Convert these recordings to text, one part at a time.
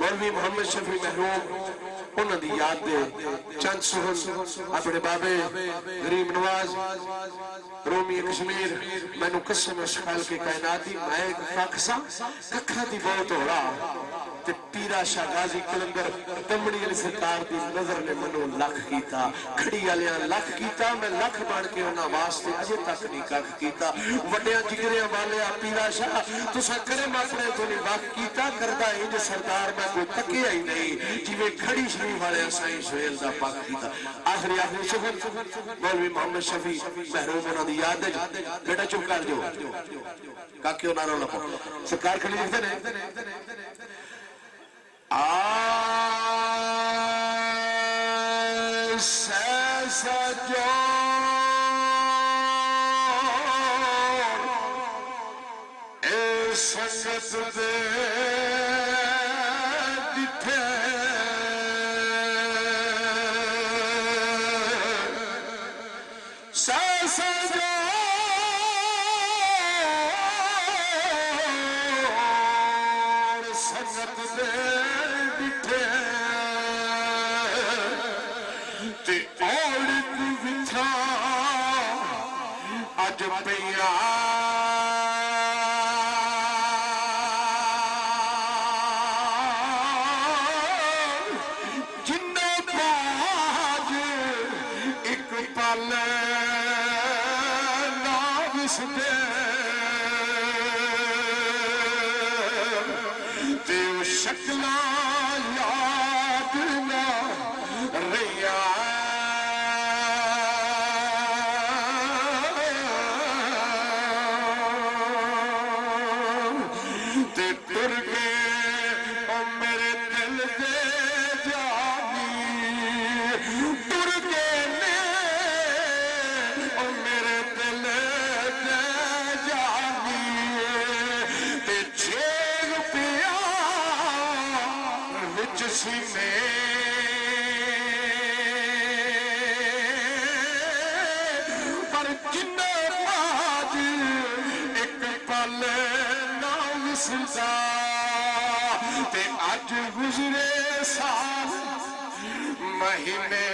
مولوی محمد شفیع محروم انہوں دی یاد دے چند سہن اپنے بابے غریب نواز رومی کشمیر میں نو قسم اشخال کے کائناتی میں کاکسا ککھا دی بہت ہو رہا تے پیرا شاہ غازی کلندر دمڑی علی سرکار دی نظر نے منو لکھ کیتا کھڑی علیاں لکھ کیتا میں لکھ بان کے انہاں واسطے اجے تک نہیں ککھ کیتا وڈیاں جگریاں والے پیرا شاہ تو سا کرم اپنے تو نہیں وقت کیتا کردہ انج سردار میں کوئی تکیا ہی نہیں جیوے کھڑی شریف والے سائیں سویل دا پاک کیتا آخری شکر مولوی محمد شفیع محروم انہاں دی یاد ہے بیٹا چپ کر جو کاکیوں نہ رونا پا سرکار کھڑی لکھتے نے سیسا جو اے سنگت دے دٹھے سیسا جو سنگت دے آج گزرے سال مہینے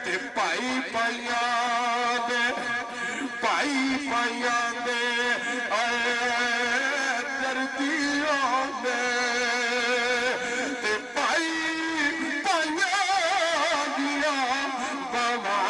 تے پائی پائیاں دے اے دردیاں دے تے پائی پائیاں دیا بابا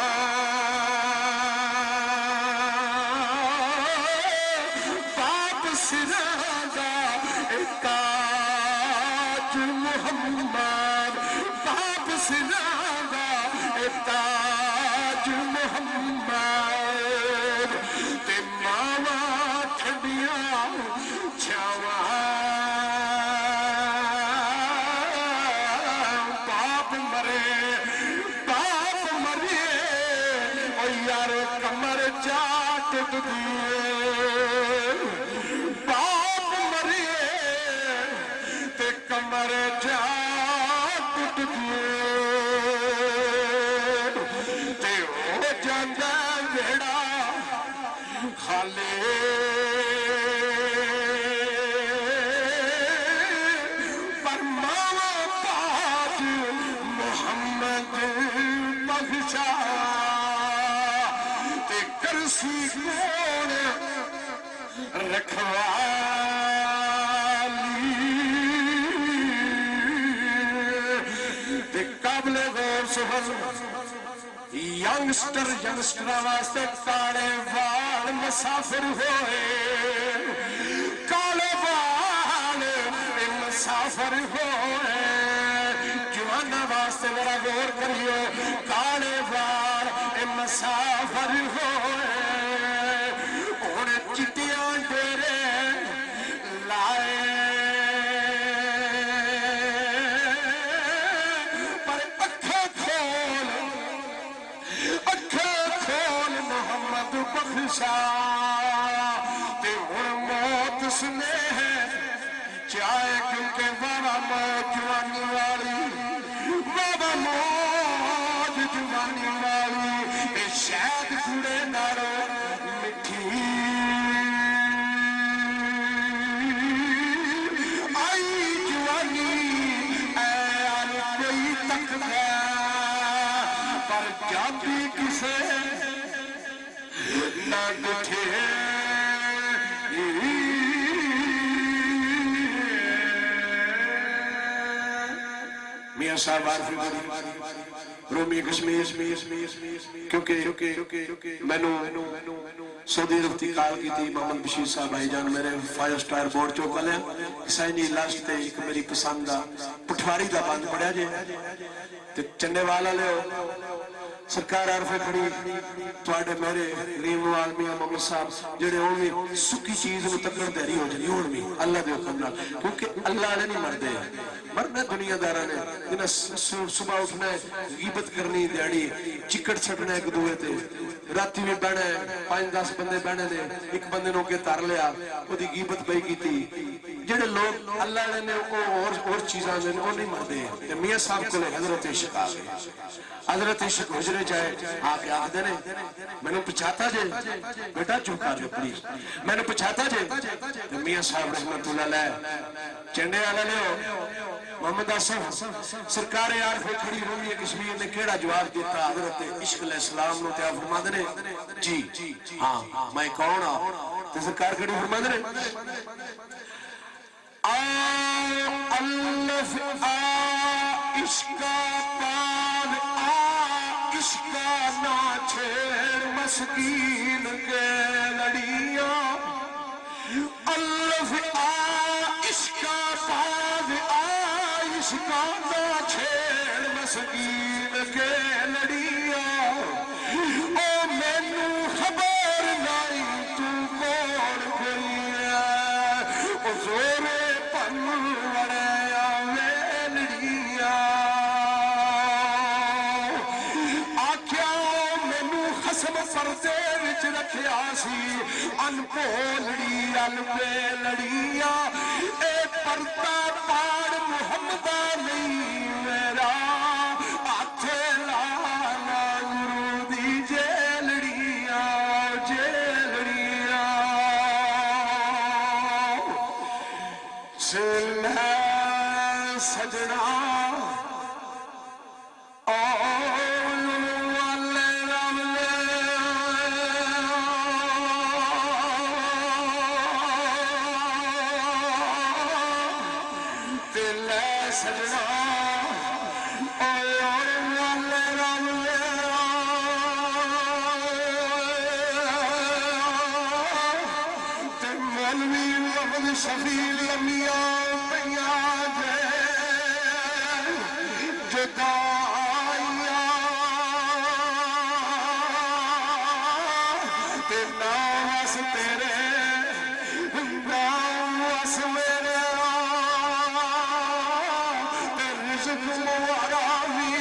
ینگسٹر واسطے کالے وال مسافر ہوئے کالے وال مسافر ہوئے جوانا واسطے میرا غور کریو کالے وال مسافر ہوئے اور چٹیاں ڈیرے لائے تے ہن موت سنے ہے چاہے کیونکہ بابا موت جوانی والی بابا موت جوانی والی اے شاید گھڑے نارو مٹھی میاں صاحب عارف رومی کشمیر کیونکہ میں سعودی عرب کی کال کی تھی محمد بشیر صاحب بھائی جان میرے 5 سٹار بورڈ چوک والے حسینی لاسٹ تے ایک میری پسند دا پٹھواری دا بند پڑیا جے تے چنڈے والا لے ہو سرکار عارفے کھڑی توڑے میرے غریم نوال میاں محمد صاحب جڑے ہوں بھی سکی چیز متقر دیری ہو جنی ہوں بھی اللہ دے حکم نہ کیونکہ اللہ نے نہیں مردے مرنا دنیا دارہ نے جنہیں صبح اٹھنا ہے غیبت کرنی دیڑی چکٹ چھٹنا ایک دوئے تے راتی میں بہنے 5-10 بندے بہنے دے ایک بندے نو کے تار لیا وہ دی غیبت بھائی کی تھی جڑے لوگ اللہ نے اور چیزاں نے وہ نہیں مردے ہیں میاں صاحب کو لے حضرت عشق آگئے حضرت عشق حجرے جائے آگے آگ دینے میں نے پچھاتا جے بیٹا چوکا جو پلیز میں نے پچھاتا جے میاں صاحب رحمت اللہ لے چنڈے آلہ لے ہو محمد آصف سرکار عارف کھڑی رومی کشمیر نے کیڑا جواب دیتا حضرت عشق علیہ السلام نو تیاب فرما دنے جی ہاں میں کون ہوں تو سرکار کھڑی فرما دنے الف عشقا پان عشقا نا چھیڑ مسکین کے لڑیاں الف عشقا پان عشقا نا چھیڑ مسکین کے لڑیاں او مینو خبر نہیں تو کون گئی ہے او زورے رکھیا سی ان پولڑی ان پہ لڑیاں اے پرتا پاڑ محمدہ نہیں میرا آتھے لانا گرو دی جیلڑیاں سلح سجنا شفیل لمیاں پیاں جے جدائیاں تے ناس تیرے ناس میرے تے رزق مواراوی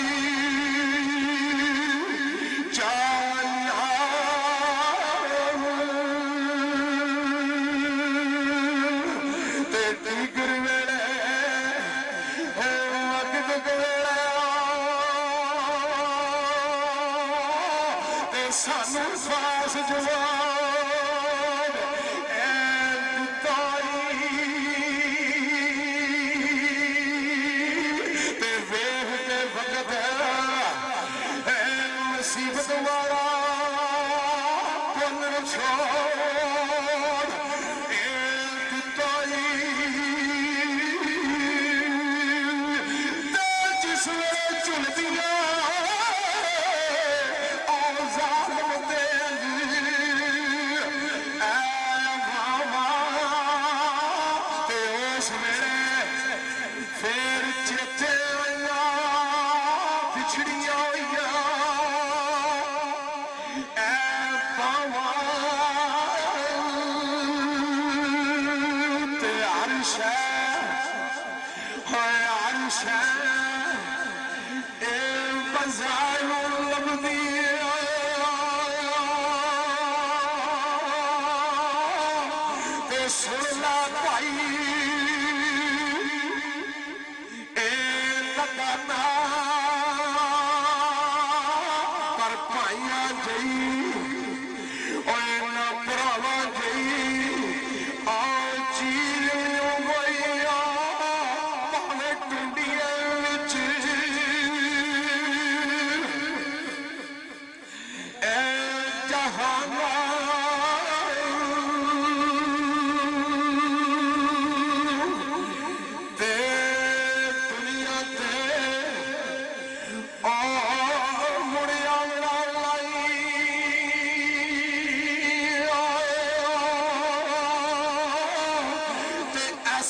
سانو ساس جواب اے دتائی تے ویہ تے وقت اے مصیبت والا کن چھوڑ اے دتائی تے جس وے چل دیا